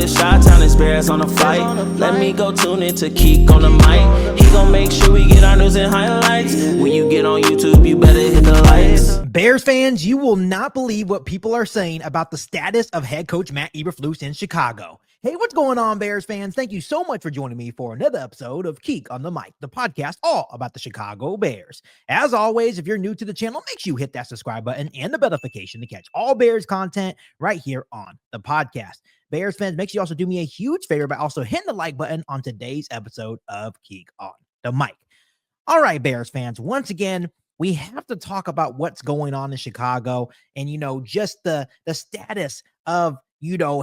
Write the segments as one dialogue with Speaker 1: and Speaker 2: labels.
Speaker 1: it's Chi-Town, it's Bears on the flight. Let me go tune in to Keek on the mic. He gon' make sure we get our news and highlights. When you get on YouTube, you better hit the likes.
Speaker 2: Bears fans, you will not believe what people are saying about the status of head coach Matt Eberflus in Chicago. Hey, what's going on, Bears fans? Thank you so much for joining me for another episode of Keek on the Mic, the podcast all about the Chicago Bears. As always, if you're new to the channel, make sure you hit that subscribe button and the bell notification to catch all Bears content right here on the podcast. Bears fans, make sure you also do me a huge favor by also hitting the like button on today's episode of Keek on the Mic. All right, Bears fans, once again, we have to talk about what's going on in Chicago and, just the status of,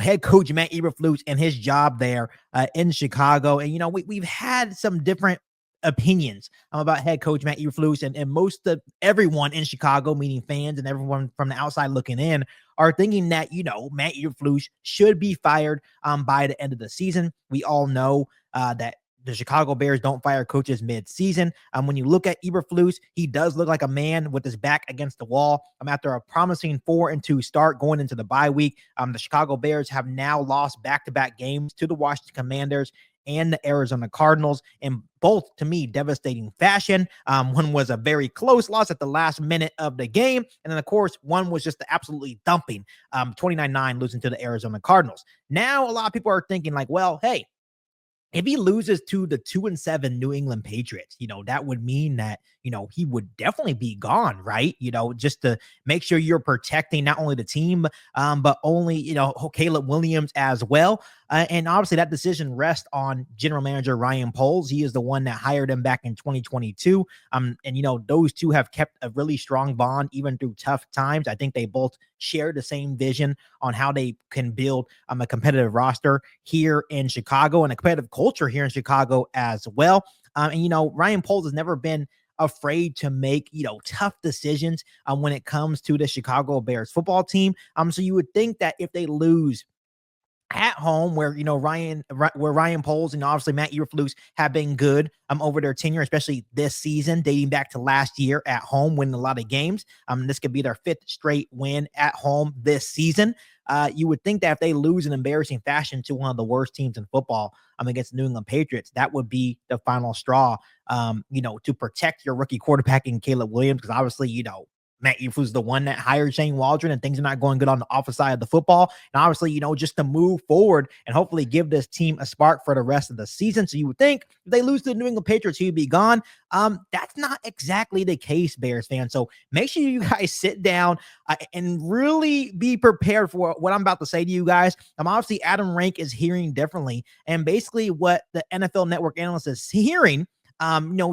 Speaker 2: head coach Matt Eberflus and his job there in Chicago. And, we've had some different opinions about head coach Matt Eberflus, and most of everyone in Chicago, meaning fans and everyone from the outside looking in, are thinking that, Matt Eberflus should be fired by the end of the season. We all know that the Chicago Bears don't fire coaches mid-season. When you look at Eberflus, he does look like a man with his back against the wall. After a promising 4-2 start going into the bye week, the Chicago Bears have now lost back-to-back games to the Washington Commanders and the Arizona Cardinals, in both, to me, devastating fashion. One was a very close loss at the last minute of the game. And then, of course, one was just absolutely dumping, 29-9, losing to the Arizona Cardinals. Now, a lot of people are thinking like, well, hey, if he loses to the 2-7 New England Patriots, that would mean that, he would definitely be gone, right? Just to make sure you're protecting not only the team, but only, Caleb Williams as well. And obviously that decision rests on general manager Ryan Poles. He is the one that hired him back in 2022. And, those two have kept a really strong bond even through tough times. I think they both share the same vision on how they can build a competitive roster here in Chicago and a competitive culture here in Chicago as well. Ryan Poles has never been afraid to make, tough decisions when it comes to the Chicago Bears football team. So you would think that if they lose at home, where Ryan Poles and obviously Matt Eberflus have been good over their tenure, especially this season, dating back to last year at home, winning a lot of games. This could be their 5th straight win at home this season. You would think that if they lose in embarrassing fashion to one of the worst teams in football against the New England Patriots, that would be the final straw, to protect your rookie quarterback in Caleb Williams, because obviously, Matt Eberflus is the one that hired Shane Waldron, and things are not going good on the offensive side of the football. And obviously, just to move forward and hopefully give this team a spark for the rest of the season. So you would think if they lose to the New England Patriots, he'd be gone. That's not exactly the case, Bears fans. So make sure you guys sit down and really be prepared for what I'm about to say to you guys. Obviously, Adam Rank is hearing differently. And basically what the NFL Network Analyst is hearing,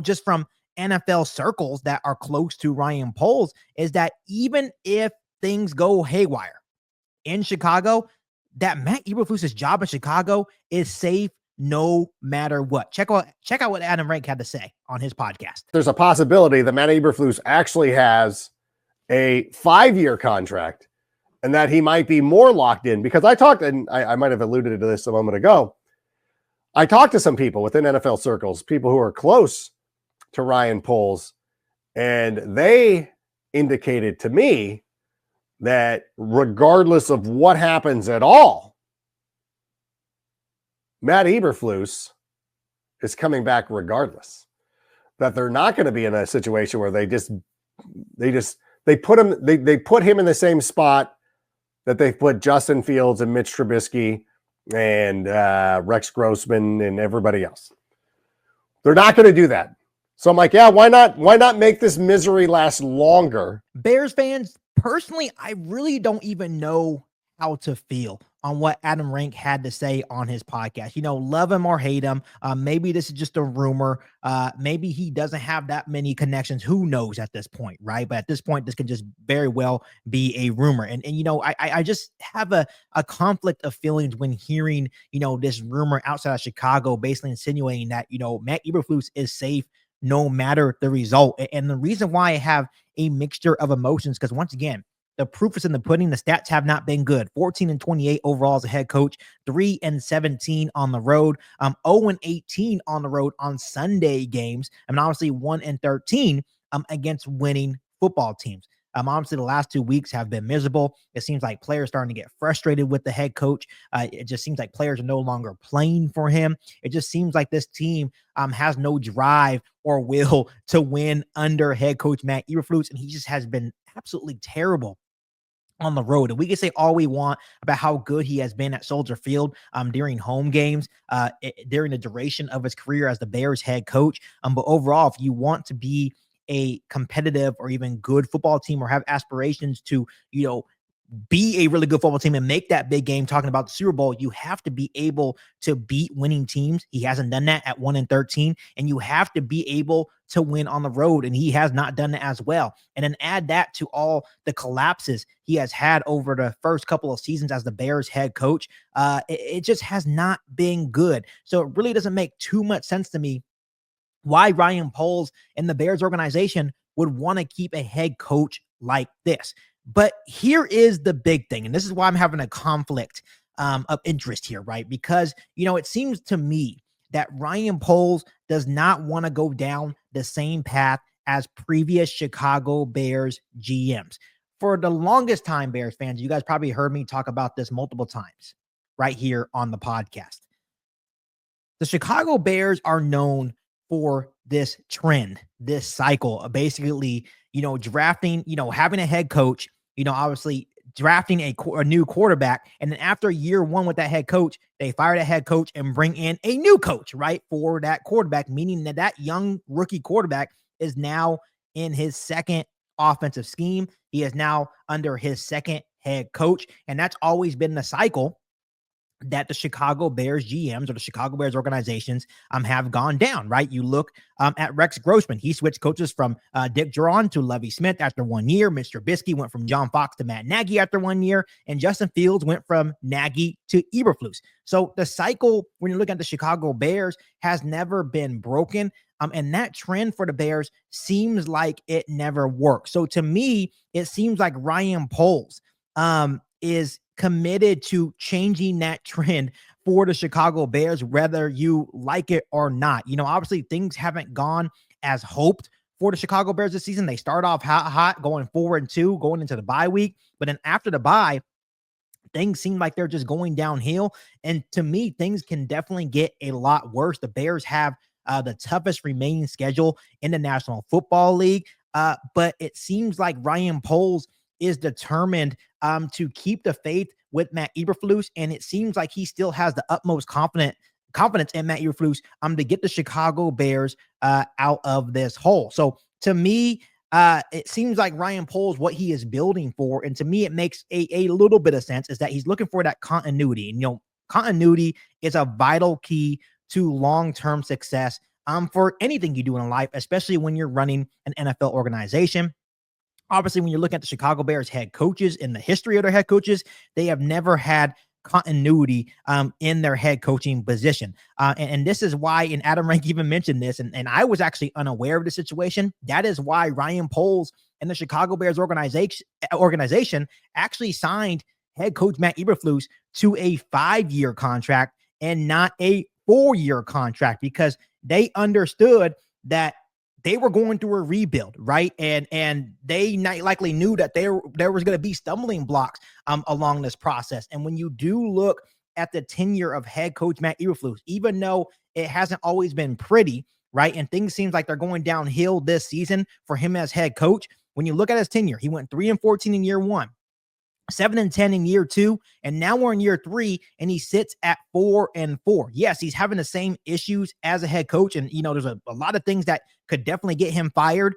Speaker 2: just from NFL circles that are close to Ryan Poles, is that even if things go haywire in Chicago, that Matt Eberflus' job in Chicago is safe no matter what. Check out what Adam Rank had to say on his podcast.
Speaker 3: There's a possibility that Matt Eberflus actually has a 5-year contract and that he might be more locked in, because I talked, and I might have alluded to this a moment ago. I talked to some people within NFL circles, people who are close to Ryan Poles, and they indicated to me that regardless of what happens at all, Matt Eberflus is coming back regardless. That they're not going to be in a situation where they put him in the same spot that they've put Justin Fields and Mitch Trubisky and Rex Grossman and everybody else. They're not going to do that. So I'm like, yeah, why not make this misery last longer?
Speaker 2: Bears fans, personally, I really don't even know how to feel on what Adam Rank had to say on his podcast. Love him or hate him. Maybe this is just a rumor. Maybe he doesn't have that many connections. Who knows at this point, right? But at this point, this can just very well be a rumor. And I just have a conflict of feelings when hearing, this rumor outside of Chicago, basically insinuating that, Matt Eberflus is safe no matter the result. And the reason why I have a mixture of emotions, because once again, the proof is in the pudding. The stats have not been good. 14-28 overall as a head coach, 3-17 on the road, 0-18 on the road on Sunday games, and obviously 1-13 against winning football teams. Obviously, the last 2 weeks have been miserable. It seems like players starting to get frustrated with the head coach. It just seems like players are no longer playing for him. It just seems like this team has no drive or will to win under head coach Matt Eberflus, and he just has been absolutely terrible on the road. And we can say all we want about how good he has been at Soldier Field during home games, during the duration of his career as the Bears head coach. But overall, if you want to be a competitive or even good football team or have aspirations to, be a really good football team and make that big game, talking about the Super Bowl, you have to be able to beat winning teams. He hasn't done that at 1-13, and you have to be able to win on the road, and he has not done that as well. And then add that to all the collapses he has had over the first couple of seasons as the Bears head coach. It just has not been good. So it really doesn't make too much sense to me why Ryan Poles and the Bears organization would want to keep a head coach like this. But here is the big thing, and this is why I'm having a conflict of interest here, right? Because, it seems to me that Ryan Poles does not want to go down the same path as previous Chicago Bears GMs. For the longest time, Bears fans, you guys probably heard me talk about this multiple times right here on the podcast. The Chicago Bears are known for this trend, this cycle of basically, drafting, having a head coach, obviously drafting a new quarterback. And then after year one with that head coach, they fire that head coach and bring in a new coach, right, for that quarterback, meaning that young rookie quarterback is now in his second offensive scheme. He is now under his second head coach. And that's always been the cycle that the Chicago Bears GMs or the Chicago Bears organizations have gone down, right? You look at Rex Grossman. He switched coaches from Dick Duron to Lovie Smith after 1 year. Mr. Trubisky went from John Fox to Matt Nagy after 1 year. And Justin Fields went from Nagy to Eberflus. So the cycle, when you look at the Chicago Bears, has never been broken. And that trend for the Bears seems like it never works. So to me, it seems like Ryan Poles is committed to changing that trend for the Chicago Bears, whether you like it or not. Obviously things haven't gone as hoped for the Chicago Bears this season. They start off hot going 4-2, going into the bye week. But then after the bye, things seem like they're just going downhill. And to me, things can definitely get a lot worse. The Bears have the toughest remaining schedule in the National Football League. But it seems like Ryan Poles is determined to keep the faith with Matt Eberflus, and it seems like he still has the utmost confidence in Matt Eberflus to get the Chicago Bears out of this hole. So to me, it seems like Ryan Poles, what he is building for, and to me it makes a little bit of sense, is that he's looking for that continuity. And, continuity is a vital key to long-term success for anything you do in life, especially when you're running an NFL organization. Obviously, when you're looking at the Chicago Bears head coaches, in the history of their head coaches, they have never had continuity in their head coaching position. And this is why, and Adam Rank even mentioned this, and I was actually unaware of the situation. That is why Ryan Poles and the Chicago Bears organization actually signed head coach Matt Eberflus to a 5-year contract and not a 4-year contract, because they understood that they were going through a rebuild, right? And they likely knew that there was going to be stumbling blocks along this process. And when you do look at the tenure of head coach Matt Eberflus, even though it hasn't always been pretty, right, and things seems like they're going downhill this season for him as head coach, when you look at his tenure, he went 3-14 in year one, 7-10 in year two, and now we're in year three, and he sits at 4-4. Yes, he's having the same issues as a head coach, and there's a lot of things that could definitely get him fired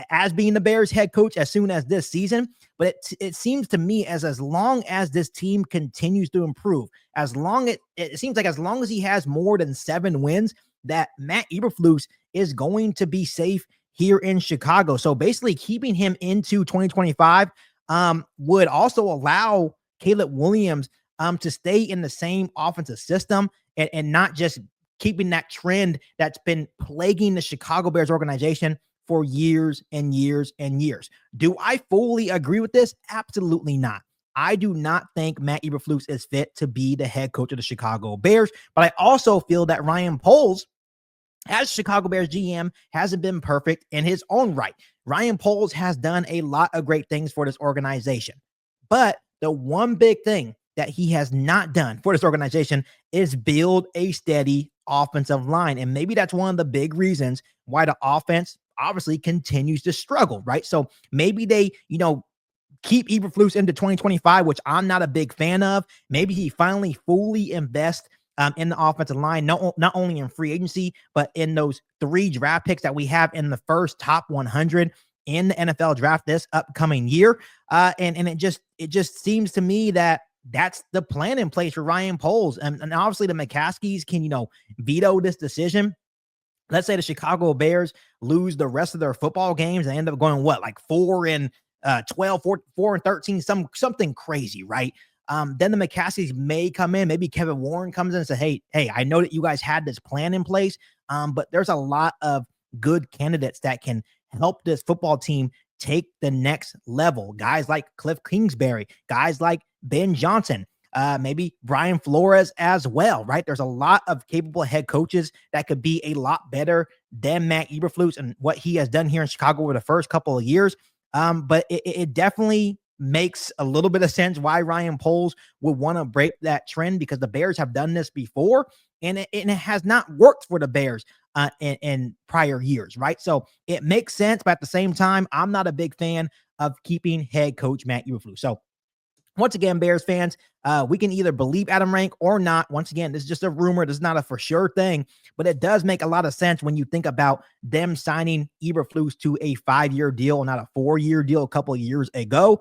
Speaker 2: as being the Bears head coach as soon as this season. But it seems to me as long as this team continues to improve, it seems like as long as he has more than 7 wins, that Matt Eberflus is going to be safe here in Chicago. So basically keeping him into 2025 would also allow Caleb Williams to stay in the same offensive system and not just keeping that trend that's been plaguing the Chicago Bears organization for years and years and years. Do I fully agree with this? Absolutely not. I do not think Matt Eberflus is fit to be the head coach of the Chicago Bears, but I also feel that Ryan Poles as Chicago Bears GM, hasn't been perfect in his own right. Ryan Poles has done a lot of great things for this organization. But the one big thing that he has not done for this organization is build a steady offensive line. And maybe that's one of the big reasons why the offense obviously continues to struggle, right? So maybe they, keep Eberflus into 2025, which I'm not a big fan of. Maybe he finally fully invests in the offensive line, not only in free agency, but in those 3 draft picks that we have in the first top 100 in the NFL draft this upcoming year. And it just seems to me that that's the plan in place for Ryan Poles. And obviously the McCaskies can, veto this decision. Let's say the Chicago Bears lose the rest of their football games and end up going, 4-12, 4-13, something crazy, right? Then the McCaskies may come in. Maybe Kevin Warren comes in and says, hey, I know that you guys had this plan in place, but there's a lot of good candidates that can help this football team take the next level. Guys like Cliff Kingsbury, guys like Ben Johnson, maybe Brian Flores as well, right? There's a lot of capable head coaches that could be a lot better than Matt Eberflus and what he has done here in Chicago over the first couple of years. But it definitely makes a little bit of sense why Ryan Poles would want to break that trend, because the Bears have done this before and it has not worked for the Bears in prior years, right? So it makes sense, but at the same time, I'm not a big fan of keeping head coach Matt Eberflus. So once again, Bears fans, we can either believe Adam Rank or not. Once again, this is just a rumor. This is not a for sure thing, but it does make a lot of sense when you think about them signing Eberflus to a 5-year deal, not a 4-year deal a couple of years ago.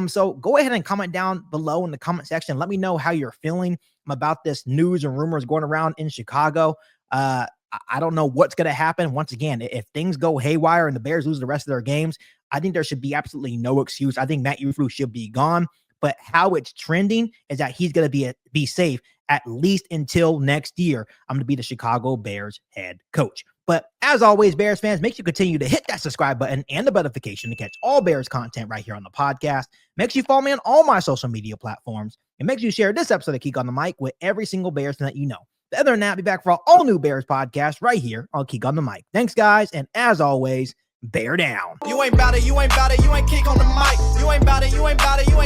Speaker 2: So go ahead and comment down below in the comment section. Let me know how you're feeling about this news and rumors going around in Chicago. I don't know what's going to happen. Once again, if things go haywire and the Bears lose the rest of their games, I think there should be absolutely no excuse. I think Matt Eberflus should be gone. But how it's trending is that he's going to be safe at least until next year. I'm going to be the Chicago Bears head coach. But as always, Bears fans, make sure you continue to hit that subscribe button and the notification to catch all Bears content right here on the podcast. Make sure you follow me on all my social media platforms. And make sure you share this episode of Geek on the Mic with every single Bears fan that you know. Other than that, I'll be back for all new Bears podcasts right here on Geek on the Mic. Thanks, guys. And as always, bear down.
Speaker 1: You ain't bout it, you ain't bout it, you ain't Geek on the Mic. You ain't bout it, you ain't bout it, you ain't